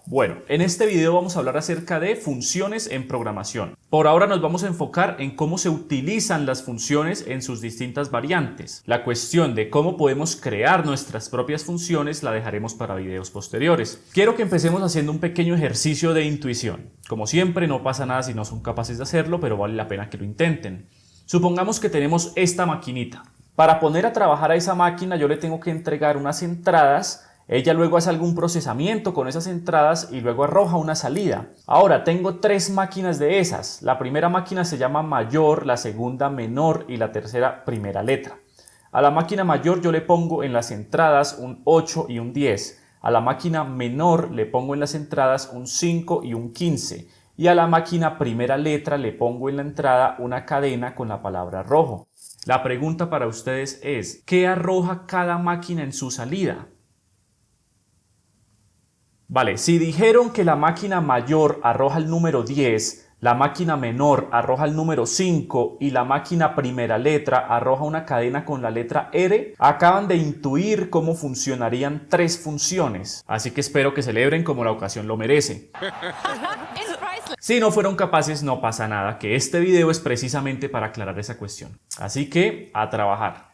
Bueno, en este video vamos a hablar acerca de funciones en programación. Por ahora nos vamos a enfocar en cómo se utilizan las funciones en sus distintas variantes. La cuestión de cómo podemos crear nuestras propias funciones la dejaremos para videos posteriores. Quiero que empecemos haciendo un pequeño ejercicio de intuición. Como siempre, no pasa nada si no son capaces de hacerlo, pero vale la pena que lo intenten. Supongamos que tenemos esta maquinita. Para poner a trabajar a esa máquina yo le tengo que entregar unas entradas. Ella luego hace algún procesamiento con esas entradas y luego arroja una salida. Ahora tengo tres máquinas de esas. La primera máquina se llama mayor, la segunda menor y la tercera primera letra. A la máquina mayor yo le pongo en las entradas un 8 y un 10. A la máquina menor le pongo en las entradas un 5 y un 15. Y a la máquina primera letra le pongo en la entrada una cadena con la palabra rojo. La pregunta para ustedes es, ¿qué arroja cada máquina en su salida? Vale, si dijeron que la máquina mayor arroja el número 10, la máquina menor arroja el número 5 y la máquina primera letra arroja una cadena con la letra R, acaban de intuir cómo funcionarían tres funciones. Así que espero que celebren como la ocasión lo merece. Si no fueron capaces, no pasa nada, que este video es precisamente para aclarar esa cuestión. Así que, a trabajar.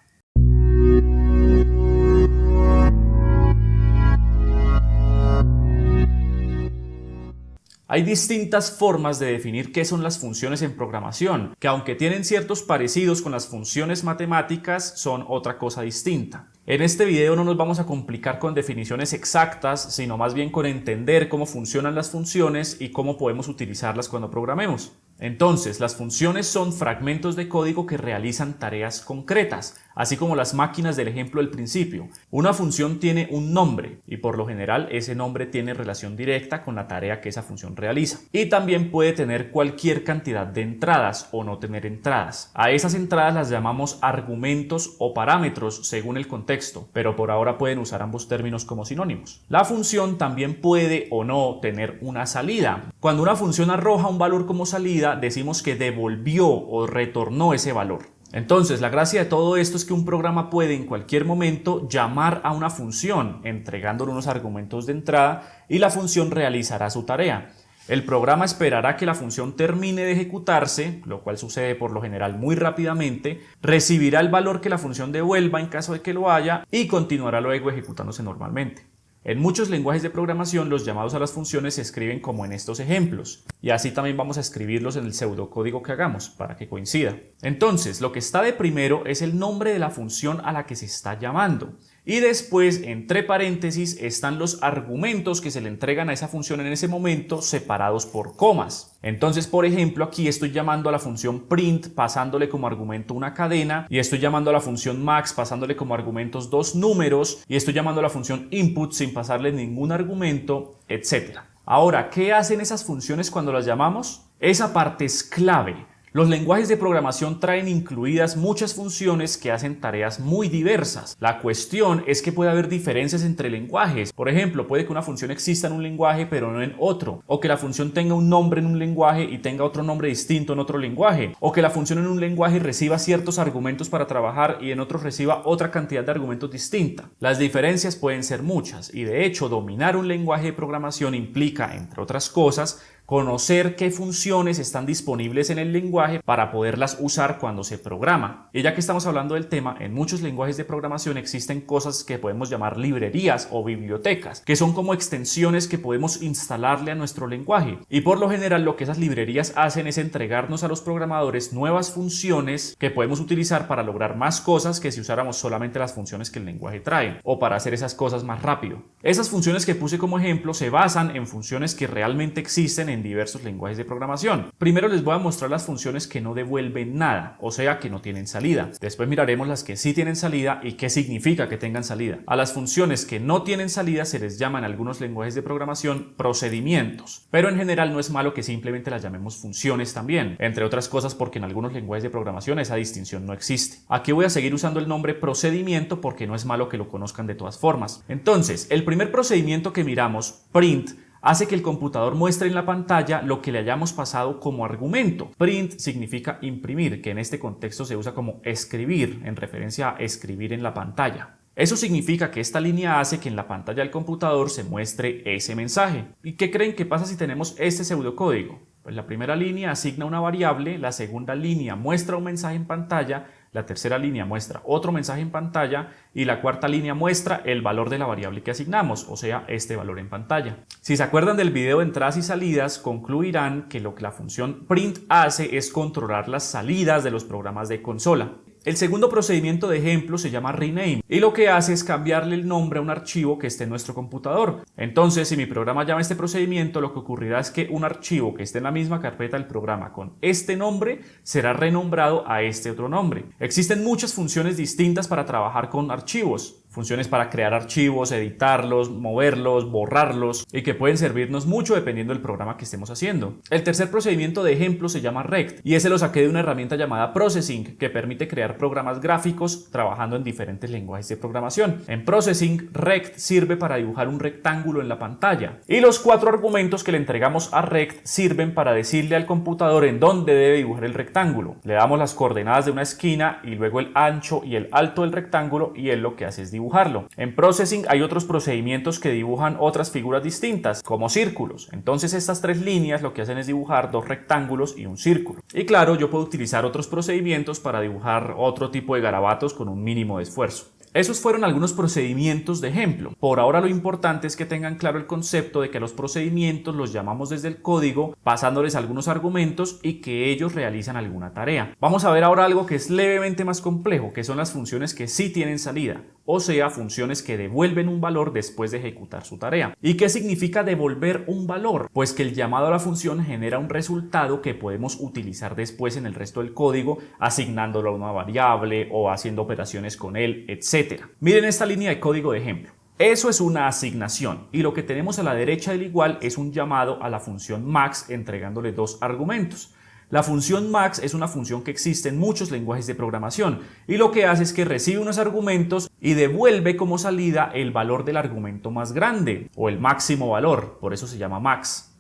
Hay distintas formas de definir qué son las funciones en programación, que aunque tienen ciertos parecidos con las funciones matemáticas, son otra cosa distinta. En este video no nos vamos a complicar con definiciones exactas, sino más bien con entender cómo funcionan las funciones y cómo podemos utilizarlas cuando programemos. Entonces, las funciones son fragmentos de código que realizan tareas concretas, así como las máquinas del ejemplo del principio. Una función tiene un nombre y por lo general ese nombre tiene relación directa con la tarea que esa función realiza. Y también puede tener cualquier cantidad de entradas o no tener entradas. A esas entradas las llamamos argumentos o parámetros según el contexto, pero por ahora pueden usar ambos términos como sinónimos. La función también puede o no tener una salida. Cuando una función arroja un valor como salida, decimos que devolvió o retornó ese valor. Entonces, la gracia de todo esto es que un programa puede en cualquier momento llamar a una función, entregándole unos argumentos de entrada y la función realizará su tarea. El programa esperará que la función termine de ejecutarse, lo cual sucede por lo general muy rápidamente, recibirá el valor que la función devuelva en caso de que lo haya y continuará luego ejecutándose normalmente. En muchos lenguajes de programación los llamados a las funciones se escriben como en estos ejemplos y así también vamos a escribirlos en el pseudocódigo que hagamos para que coincida. Entonces, lo que está de primero es el nombre de la función a la que se está llamando y después entre paréntesis están los argumentos que se le entregan a esa función en ese momento separados por comas. Entonces, por ejemplo, aquí estoy llamando a la función print pasándole como argumento una cadena y estoy llamando a la función max pasándole como argumentos dos números y estoy llamando a la función input sin pasarle ningún argumento, etc. Ahora, ¿qué hacen esas funciones cuando las llamamos? Esa parte es clave. Los lenguajes de programación traen incluidas muchas funciones que hacen tareas muy diversas. La cuestión es que puede haber diferencias entre lenguajes. Por ejemplo, puede que una función exista en un lenguaje pero no en otro, o que la función tenga un nombre en un lenguaje y tenga otro nombre distinto en otro lenguaje, o que la función en un lenguaje reciba ciertos argumentos para trabajar y en otro reciba otra cantidad de argumentos distinta. Las diferencias pueden ser muchas y de hecho dominar un lenguaje de programación implica, entre otras cosas, conocer qué funciones están disponibles en el lenguaje para poderlas usar cuando se programa. Y ya que estamos hablando del tema, en muchos lenguajes de programación existen cosas que podemos llamar librerías o bibliotecas, que son como extensiones que podemos instalarle a nuestro lenguaje. Y por lo general lo que esas librerías hacen es entregarnos a los programadores nuevas funciones que podemos utilizar para lograr más cosas que si usáramos solamente las funciones que el lenguaje trae, o para hacer esas cosas más rápido. Esas funciones que puse como ejemplo se basan en funciones que realmente existen en diversos lenguajes de programación. Primero les voy a mostrar las funciones que no devuelven nada, o sea que no tienen salida. Después miraremos las que sí tienen salida y qué significa que tengan salida. A las funciones que no tienen salida se les llama en algunos lenguajes de programación procedimientos, pero en general no es malo que simplemente las llamemos funciones también, entre otras cosas porque en algunos lenguajes de programación esa distinción no existe. Aquí voy a seguir usando el nombre procedimiento porque no es malo que lo conozcan de todas formas. Entonces, el primer procedimiento que miramos, print, hace que el computador muestre en la pantalla lo que le hayamos pasado como argumento. Print significa imprimir, que en este contexto se usa como escribir, en referencia a escribir en la pantalla. Eso significa que esta línea hace que en la pantalla del computador se muestre ese mensaje. ¿Y qué creen que pasa si tenemos este pseudocódigo? Pues la primera línea asigna una variable, la segunda línea muestra un mensaje en pantalla, la tercera línea muestra otro mensaje en pantalla y la cuarta línea muestra el valor de la variable que asignamos, o sea, este valor en pantalla. Si se acuerdan del video de entradas y salidas, concluirán que lo que la función print hace es controlar las salidas de los programas de consola. El segundo procedimiento de ejemplo se llama rename y lo que hace es cambiarle el nombre a un archivo que esté en nuestro computador. Entonces, si mi programa llama este procedimiento, lo que ocurrirá es que un archivo que esté en la misma carpeta del programa con este nombre será renombrado a este otro nombre. Existen muchas funciones distintas para trabajar con archivos. Funciones para crear archivos, editarlos, moverlos, borrarlos y que pueden servirnos mucho dependiendo del programa que estemos haciendo. El tercer procedimiento de ejemplo se llama rect y ese lo saqué de una herramienta llamada Processing que permite crear programas gráficos trabajando en diferentes lenguajes de programación. En Processing, rect sirve para dibujar un rectángulo en la pantalla y los 4 argumentos que le entregamos a rect sirven para decirle al computador en dónde debe dibujar el rectángulo. Le damos las coordenadas de una esquina y luego el ancho y el alto del rectángulo y él lo que hace es dibujarlo. En Processing hay otros procedimientos que dibujan otras figuras distintas, como círculos. Entonces estas 3 líneas lo que hacen es dibujar 2 rectángulos y un círculo. Y claro, yo puedo utilizar otros procedimientos para dibujar otro tipo de garabatos con un mínimo de esfuerzo. Esos fueron algunos procedimientos de ejemplo. Por ahora lo importante es que tengan claro el concepto de que los procedimientos los llamamos desde el código, pasándoles algunos argumentos y que ellos realizan alguna tarea. Vamos a ver ahora algo que es levemente más complejo, que son las funciones que sí tienen salida, o sea, funciones que devuelven un valor después de ejecutar su tarea. ¿Y qué significa devolver un valor? Pues que el llamado a la función genera un resultado que podemos utilizar después en el resto del código, asignándolo a una variable o haciendo operaciones con él, etc. Miren esta línea de código de ejemplo. Eso es una asignación y lo que tenemos a la derecha del igual es un llamado a la función max entregándole 2 argumentos. La función max es una función que existe en muchos lenguajes de programación y lo que hace es que recibe unos argumentos y devuelve como salida el valor del argumento más grande o el máximo valor, por eso se llama max.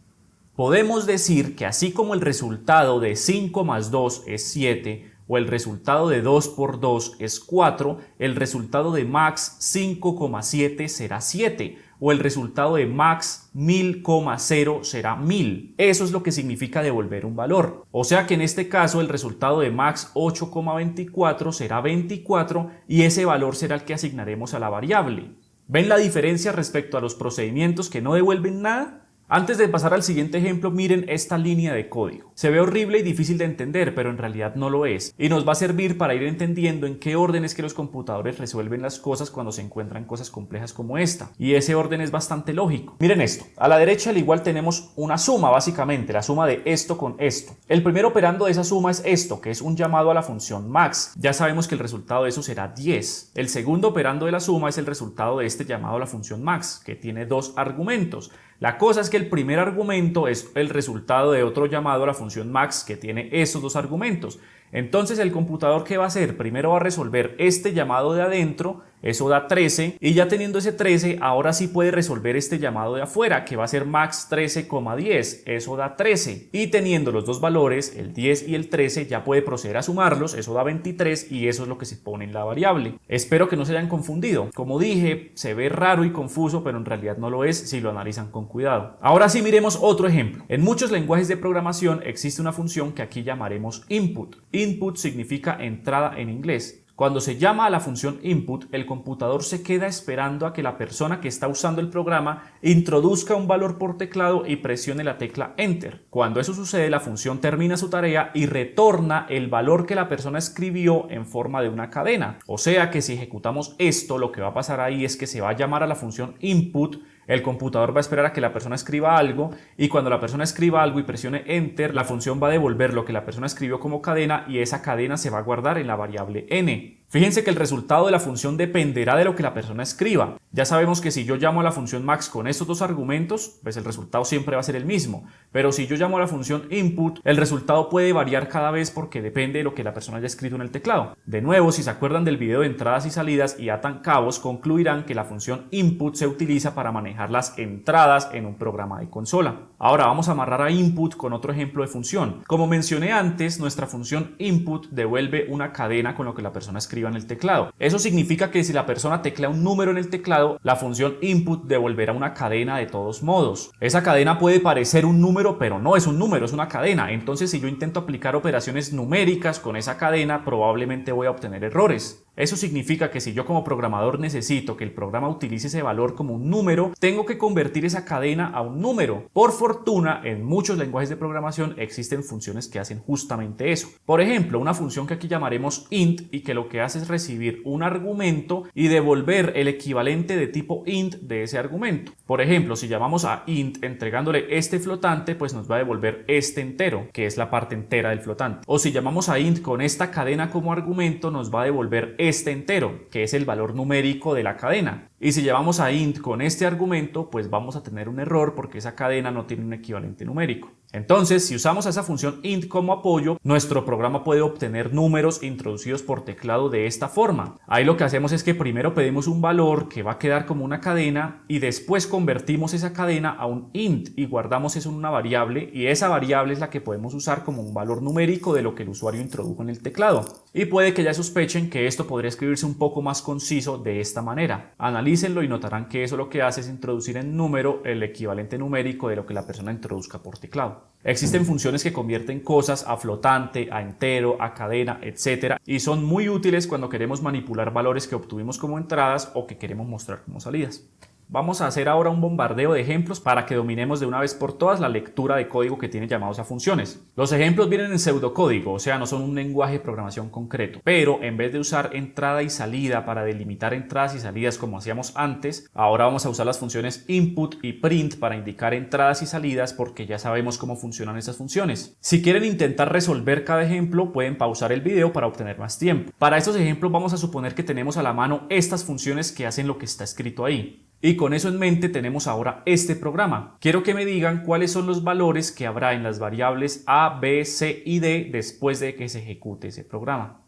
Podemos decir que así como el resultado de 5 más 2 es 7, o el resultado de 2 por 2 es 4, el resultado de max 5,7 será 7, o el resultado de max 1000,0 será 1000. Eso es lo que significa devolver un valor. O sea que en este caso el resultado de max 8,24 será 24 y ese valor será el que asignaremos a la variable. ¿Ven la diferencia respecto a los procedimientos que no devuelven nada? Antes de pasar al siguiente ejemplo, miren esta línea de código. Se ve horrible y difícil de entender, pero en realidad no lo es. Y nos va a servir para ir entendiendo en qué orden es que los computadores resuelven las cosas cuando se encuentran cosas complejas como esta. Y ese orden es bastante lógico. Miren esto. A la derecha al igual tenemos una suma, básicamente, la suma de esto con esto. El primer operando de esa suma es esto, que es un llamado a la función max. Ya sabemos que el resultado de eso será 10. El segundo operando de la suma es el resultado de este llamado a la función max, que tiene 2 argumentos. La cosa es que el primer argumento es el resultado de otro llamado a la función max que tiene esos 2 argumentos. Entonces el computador, ¿qué va a hacer? Primero va a resolver este llamado de adentro, eso da 13, y ya teniendo ese 13, ahora sí puede resolver este llamado de afuera, que va a ser max 13,10, eso da 13. Y teniendo los 2 valores, el 10 y el 13, ya puede proceder a sumarlos, eso da 23 y eso es lo que se pone en la variable. Espero que no se hayan confundido. Como dije, se ve raro y confuso, pero en realidad no lo es si lo analizan con cuidado. Ahora sí miremos otro ejemplo. En muchos lenguajes de programación existe una función que aquí llamaremos input. Input significa entrada en inglés. Cuando se llama a la función input, el computador se queda esperando a que la persona que está usando el programa introduzca un valor por teclado y presione la tecla Enter. Cuando eso sucede, la función termina su tarea y retorna el valor que la persona escribió en forma de una cadena. O sea que si ejecutamos esto, lo que va a pasar ahí es que se va a llamar a la función input. El computador va a esperar a que la persona escriba algo y cuando la persona escriba algo y presione Enter, la función va a devolver lo que la persona escribió como cadena y esa cadena se va a guardar en la variable n. Fíjense que el resultado de la función dependerá de lo que la persona escriba. Ya sabemos que si yo llamo a la función max con estos 2 argumentos, pues el resultado siempre va a ser el mismo. Pero si yo llamo a la función input, el resultado puede variar cada vez porque depende de lo que la persona haya escrito en el teclado. De nuevo, si se acuerdan del video de entradas y salidas y atan cabos, concluirán que la función input se utiliza para manejar las entradas en un programa de consola. Ahora vamos a amarrar a input con otro ejemplo de función. Como mencioné antes, nuestra función input devuelve una cadena con lo que la persona escribe escriba en el teclado. Eso significa que si la persona teclea un número en el teclado, la función input devolverá una cadena de todos modos. Esa cadena puede parecer un número, pero no es un número, es una cadena. Entonces, si yo intento aplicar operaciones numéricas con esa cadena, probablemente voy a obtener errores. Eso significa que si yo como programador necesito que el programa utilice ese valor como un número, tengo que convertir esa cadena a un número. Por fortuna, en muchos lenguajes de programación existen funciones que hacen justamente eso. Por ejemplo, una función que aquí llamaremos int y que lo que hace es recibir un argumento y devolver el equivalente de tipo int de ese argumento. Por ejemplo, si llamamos a int entregándole este flotante, pues nos va a devolver este entero, que es la parte entera del flotante. O si llamamos a int con esta cadena como argumento, nos va a devolver este entero, que es el valor numérico de la cadena. Y si llevamos a int con este argumento, pues vamos a tener un error porque esa cadena no tiene un equivalente numérico. Entonces, si usamos a esa función int como apoyo, nuestro programa puede obtener números introducidos por teclado de esta forma. Ahí lo que hacemos es que primero pedimos un valor que va a quedar como una cadena y después convertimos esa cadena a un int y guardamos eso en una variable, y esa variable es la que podemos usar como un valor numérico de lo que el usuario introdujo en el teclado. Y puede que ya sospechen que esto podría escribirse un poco más conciso de esta manera. Analícenlo y notarán que eso lo que hace es introducir en número el equivalente numérico de lo que la persona introduzca por teclado. Existen funciones que convierten cosas a flotante, a entero, a cadena, etc. y son muy útiles cuando queremos manipular valores que obtuvimos como entradas o que queremos mostrar como salidas. Vamos a hacer ahora un bombardeo de ejemplos para que dominemos de una vez por todas la lectura de código que tiene llamados a funciones. Los ejemplos vienen en pseudocódigo, o sea, no son un lenguaje de programación concreto, pero en vez de usar entrada y salida para delimitar entradas y salidas como hacíamos antes, ahora vamos a usar las funciones input y print para indicar entradas y salidas porque ya sabemos cómo funcionan esas funciones. Si quieren intentar resolver cada ejemplo, pueden pausar el video para obtener más tiempo. Para estos ejemplos vamos a suponer que tenemos a la mano estas funciones que hacen lo que está escrito ahí. Y con eso en mente tenemos ahora este programa. Quiero que me digan cuáles son los valores que habrá en las variables A, B, C y D después de que se ejecute ese programa.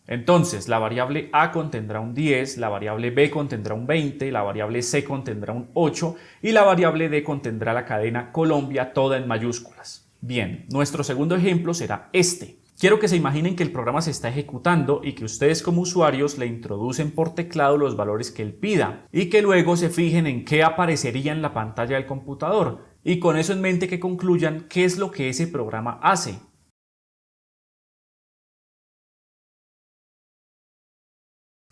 Entonces, la variable A contendrá un 10, la variable B contendrá un 20, la variable C contendrá un 8 y la variable D contendrá la cadena Colombia toda en mayúsculas. Bien, nuestro segundo ejemplo será este. Quiero que se imaginen que el programa se está ejecutando y que ustedes como usuarios le introducen por teclado los valores que él pida y que luego se fijen en qué aparecería en la pantalla del computador y con eso en mente que concluyan qué es lo que ese programa hace.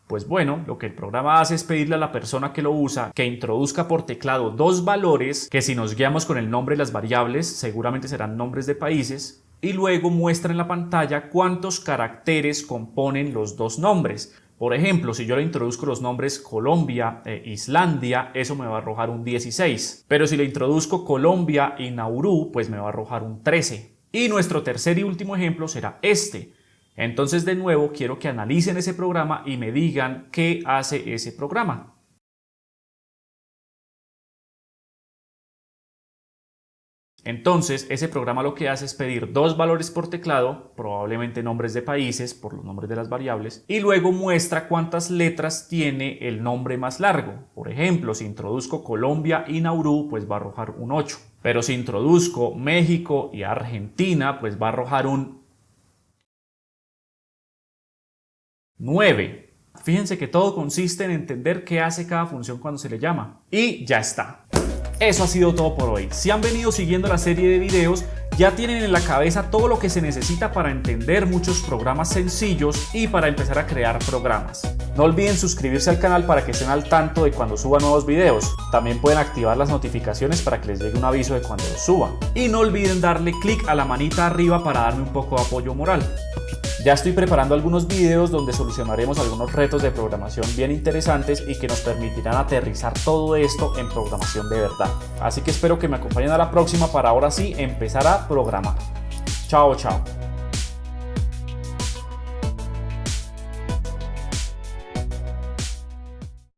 Pues bueno, lo que el programa hace es pedirle a la persona que lo usa que introduzca por teclado dos valores que, si nos guiamos con el nombre de las variables, seguramente serán nombres de países, y luego muestra en la pantalla cuántos caracteres componen los dos nombres. Por ejemplo, si yo le introduzco los nombres Colombia e Islandia, eso me va a arrojar un 16. Pero si le introduzco Colombia y Nauru, pues me va a arrojar un 13. Y nuestro tercer y último ejemplo será este. Entonces, de nuevo, quiero que analicen ese programa y me digan qué hace ese programa. Entonces, ese programa lo que hace es pedir dos valores por teclado, probablemente nombres de países por los nombres de las variables, y luego muestra cuántas letras tiene el nombre más largo. Por ejemplo, si introduzco Colombia y Nauru, pues va a arrojar un 8. Pero si introduzco México y Argentina, pues va a arrojar un 9. Fíjense que todo consiste en entender qué hace cada función cuando se le llama. Y ya está. Eso ha sido todo por hoy. Si han venido siguiendo la serie de videos, ya tienen en la cabeza todo lo que se necesita para entender muchos programas sencillos y para empezar a crear programas. No olviden suscribirse al canal para que estén al tanto de cuando suba nuevos videos. También pueden activar las notificaciones para que les llegue un aviso de cuando los suba. Y no olviden darle clic a la manita arriba para darme un poco de apoyo moral. Ya estoy preparando algunos videos donde solucionaremos algunos retos de programación bien interesantes y que nos permitirán aterrizar todo esto en programación de verdad. Así que espero que me acompañen a la próxima para ahora sí empezar a programar. Chao, chao.